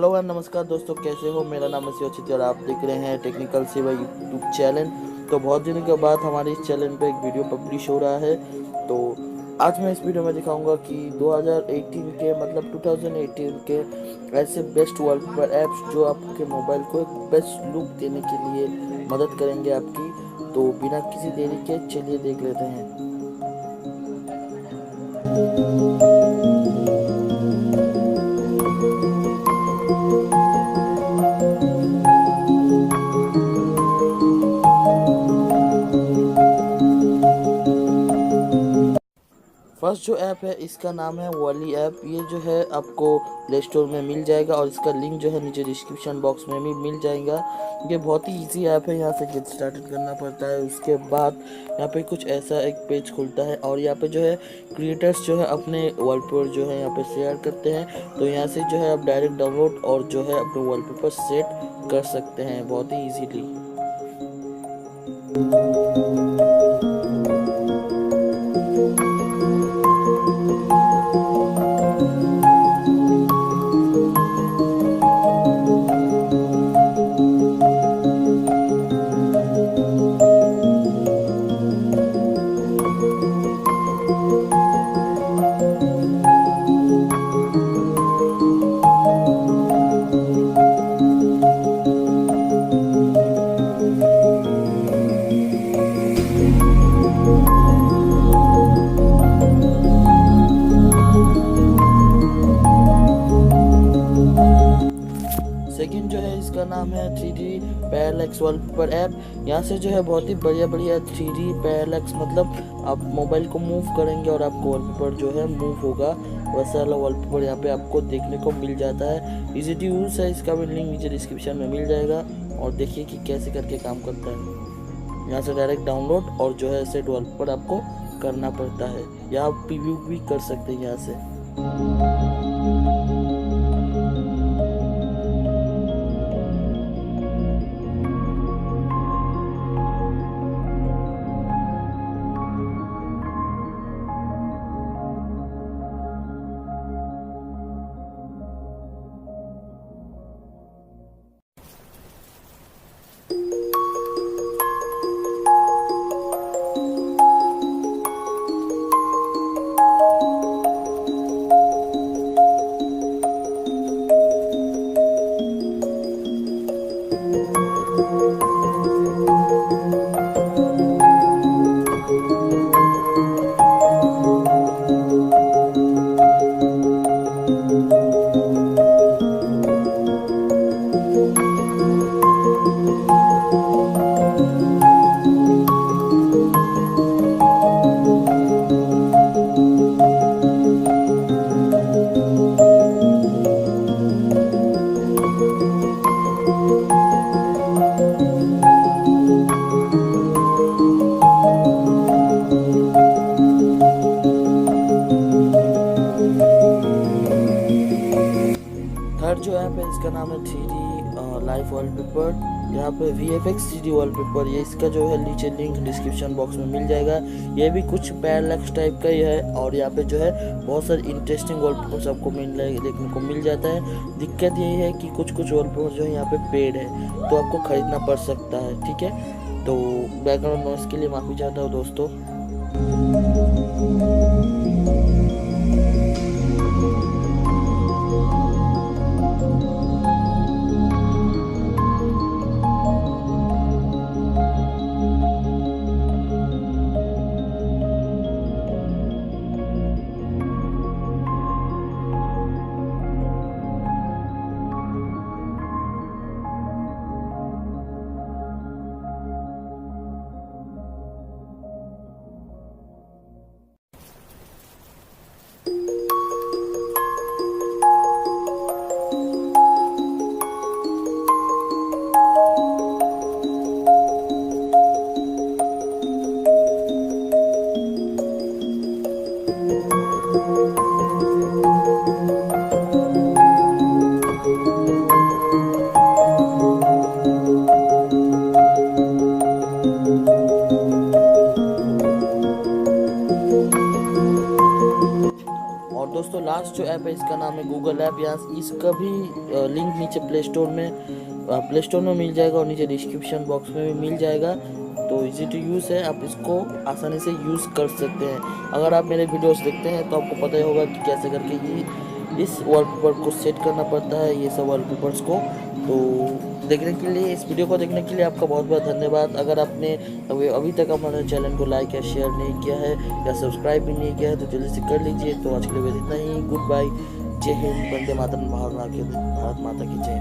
Hello and नमस्कार दोस्तों, कैसे हो। मेरा नाम है शिवा और आप देख रहे हैं टेक्निकल शिवा यूट्यूब चैनल। तो बहुत दिनों के बाद हमारे इस चैनल पे एक वीडियो पब्लिश हो रहा है। तो आज मैं इस वीडियो में दिखाऊंगा कि 2018 के 2018 के ऐसे बेस्ट वॉलपेपर ऐप्स जो आपके मोबाइल को एक बेस्ट लुक देने के लिए मदद करेंगे आपकी। तो बिना किसी देरी के चलिए देख लेते हैं। फर्स्ट जो ऐप है इसका नाम है वॉली ऐप। ये जो है आपको प्ले स्टोर में मिल जाएगा और इसका लिंक जो है नीचे डिस्क्रिप्शन बॉक्स में भी मिल जाएगा। ये बहुत ही इजी ऐप है। यहाँ से गेट स्टार्टेड करना पड़ता है। उसके बाद यहाँ पे कुछ ऐसा एक पेज खुलता है और यहाँ पे जो है क्रिएटर्स जो है अपने वॉलपेपर जो है यहाँ पे शेयर करते हैं। तो यहाँ से जो है आप डायरेक्ट डाउनलोड और जो है अपने वॉलपेपर सेट कर सकते हैं बहुत ही ईजीली। सेकंड जो है इसका नाम है 3D पैरालैक्स वॉलपेपर ऐप। यहाँ से जो है बहुत ही बढ़िया 3D पैरालैक्स मतलब आप मोबाइल को मूव करेंगे और आपको वॉलपेपर जो है मूव होगा। वैसा वाला वॉलपेपर यहाँ पे आपको देखने को मिल जाता है। इजी टू यूज़ है। इसका भी लिंक नीचे डिस्क्रिप्शन में मिल जाएगा और देखिए कि कैसे करके काम करता है। यहाँ से डायरेक्ट डाउनलोड और जो है सेट वॉलपेपर आपको करना पड़ता है। या आप प्रीव्यू भी कर सकते हैं यहाँ से। थर्ड जो ऐप है इसका नाम है 3D लाइव वॉलपेपर। यहाँ पे VFX 3D वॉलपेपर, ये इसका जो है नीचे लिंक डिस्क्रिप्शन बॉक्स में मिल जाएगा। ये भी कुछ पैरालैक्स टाइप का ही है और यहाँ पे जो है बहुत सारे इंटरेस्टिंग वॉलपेपर्स आपको देखने को मिल जाता है। दिक्कत यही है कि कुछ वॉलपेपर जो है यहाँ पे पेड है तो आपको खरीदना पड़ सकता है। ठीक है, तो बैकग्राउंड नॉइस के लिए माफ़ी चाहता हूँ दोस्तों। दोस्तों लास्ट जो ऐप है इसका नाम है गूगल ऐप। यहाँ इसका भी लिंक नीचे प्ले स्टोर में मिल जाएगा और नीचे डिस्क्रिप्शन बॉक्स में भी मिल जाएगा। तो इजी टू यूज़ है, आप इसको आसानी से यूज़ कर सकते हैं। अगर आप मेरे वीडियोस देखते हैं तो आपको पता ही होगा कि कैसे करके ये इस वॉलपेपर को सेट करना पड़ता है, ये सब वॉलपेपर्स को। तो देखने के लिए, इस वीडियो को देखने के लिए आपका बहुत बहुत धन्यवाद। अगर आपने अभी तक हमारे चैनल को लाइक या शेयर नहीं किया है या सब्सक्राइब भी नहीं किया है तो जल्दी से कर लीजिए। तो आज के लिए बस इतना ही। गुड बाय, जय हिंद, वंदे मातरम, भारत माता की जय।